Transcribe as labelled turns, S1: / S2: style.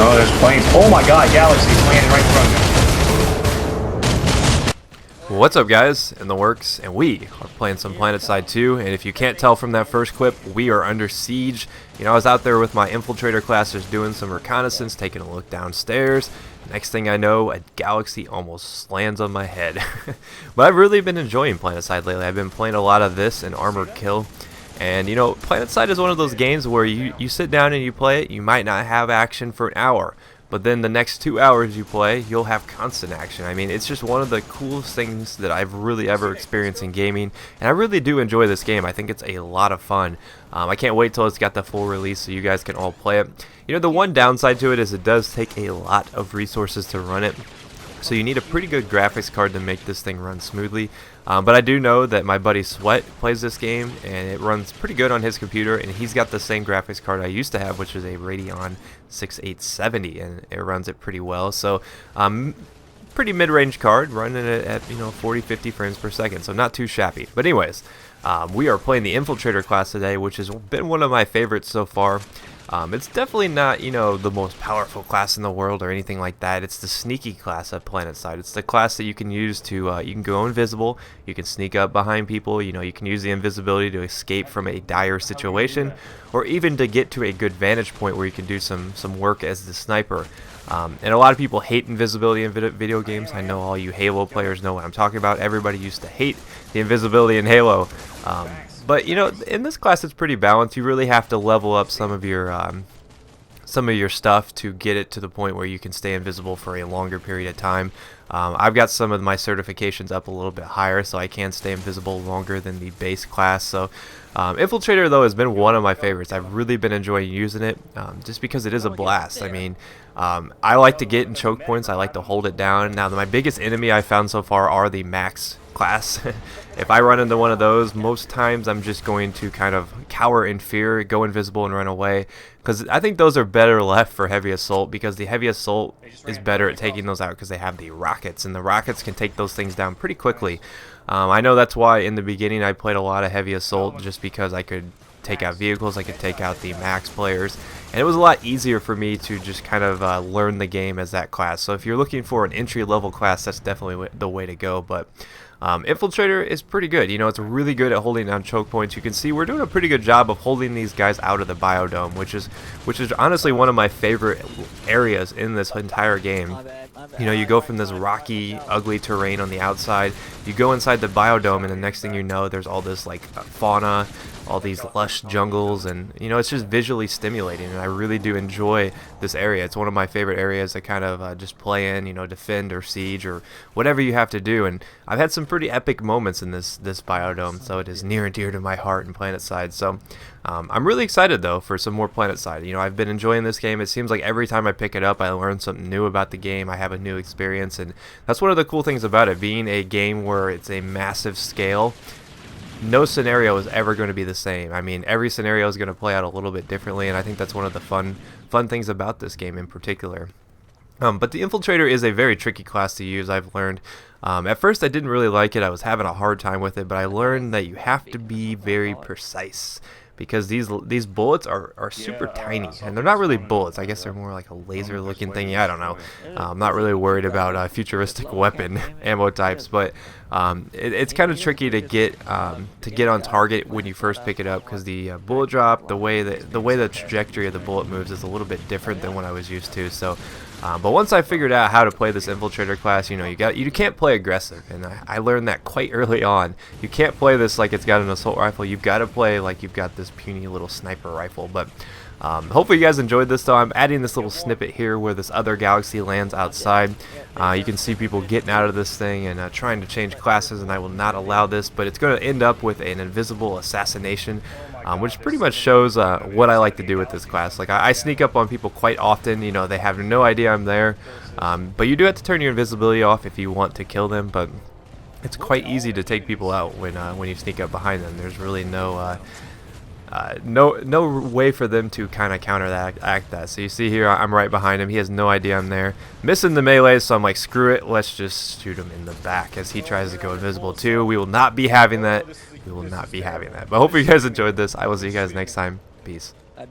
S1: Oh, there's planes. Oh my god, Galaxy's landing right in front of me.
S2: What's up, guys? In the works, and we are playing some Planetside 2, and if you can't tell from that first clip, we are under siege. You know, I was out there with my Infiltrator class just doing some reconnaissance, taking a look downstairs. Next thing I know, a Galaxy almost lands on my head. But I've really been enjoying Planetside lately. I've been playing a lot of this and Armored Kill. And you know, Planetside is one of those games where you sit down and you play it, you might not have action for an hour. But then the next 2 hours you play, you'll have constant action. I mean, it's just one of the coolest things that I've really ever experienced in gaming. And I really do enjoy this game. I think it's a lot of fun. I can't wait till it's got the full release so you guys can all play it. You know, the one downside to it is it does take a lot of resources to run it. So you need a pretty good graphics card to make this thing run smoothly. But I do know that my buddy Sweat plays this game, and it runs pretty good on his computer, and he's got the same graphics card I used to have, which is a Radeon 6870, and it runs it pretty well. So pretty mid-range card, running it at 40-50 frames per second, so not too shabby. But anyways, we are playing the Infiltrator class today, which has been one of my favorites so far. It's definitely not, the most powerful class in the world or anything like that. It's the sneaky class at Planetside. It's the class that you can use to, you can go invisible, you can sneak up behind people, you can use the invisibility to escape from a dire situation, or even to get to a good vantage point where you can do some work as the sniper. And a lot of people hate invisibility in video games. I know all you Halo players know what I'm talking about. Everybody used to hate the invisibility in Halo. But in this class it's pretty balanced. You really have to level up some of your stuff to get it to the point where you can stay invisible for a longer period of time. I've got some of my certifications up a little bit higher, so I can stay invisible longer than the base class. So Infiltrator, though, has been one of my favorites. I've really been enjoying using it, just because it is a blast. I mean, I like to get in choke points. I like to hold it down. Now, my biggest enemy I found so far are the max class. If I run into one of those, most times I'm just going to kind of cower in fear, go invisible, and run away, because I think those are better left for heavy assault, because the heavy assault is better at taking those out because they have the rockets, and the rockets can take those things down pretty quickly. I know that's why in the beginning I played a lot of heavy assault, just because I could take out vehicles, I could take out the max players, and it was a lot easier for me to just kind of learn the game as that class. So if you're looking for an entry-level class, that's definitely the way to go. But Infiltrator is pretty good. It's really good at holding down choke points. You can see we're doing a pretty good job of holding these guys out of the biodome, which is honestly one of my favorite areas in this entire game. You go from this rocky, ugly terrain on the outside, you go inside the biodome, and the next thing you know, there's all this like fauna, all these lush jungles, and it's just visually stimulating, and I really do enjoy this area. It's one of my favorite areas to kind of just play in, defend or siege or whatever you have to do. And I've had some pretty epic moments in this biodome, so it is near and dear to my heart in Planetside. So I'm really excited though for some more Planetside. I've been enjoying this game. It seems like every time I pick it up I learn something new about the game. I have a new experience, and that's one of the cool things about it being a game where it's a massive scale. No scenario is ever going to be the same. I mean, every scenario is going to play out a little bit differently, and I think that's one of the fun things about this game in particular. But the Infiltrator is a very tricky class to use, I've learned. At first I didn't really like it. I was having a hard time with it, but I learned that you have to be very precise, because these bullets are super tiny, and they're not really bullets. I guess they're more like a laser looking thing. I don't know. I'm not really worried about futuristic weapon ammo types, but it's kind of tricky to get on target when you first pick it up, because the bullet drop, the way the trajectory of the bullet moves is a little bit different than what I was used to. So but once I figured out how to play this Infiltrator class, you can't play aggressive, and I learned that quite early on. You can't play this like it's got an assault rifle. You've got to play like you've got this puny little sniper rifle. But hopefully you guys enjoyed this. So I'm adding this little snippet here where this other Galaxy lands outside. You can see people getting out of this thing and trying to change classes, and I will not allow this, but it's going to end up with an invisible assassination, which pretty much shows what I like to do with this class. Like I sneak up on people quite often. They have no idea I'm there, but you do have to turn your invisibility off if you want to kill them. But it's quite easy to take people out when you sneak up behind them. There's really no way for them to kind of counteract that. So you see here, I'm right behind him. He has no idea I'm there. Missing the melee, so I'm like, screw it. Let's just shoot him in the back as he tries to go invisible too. We will not be having that. We will not be having that. But I hope you guys enjoyed this. I will see you guys next time. Peace.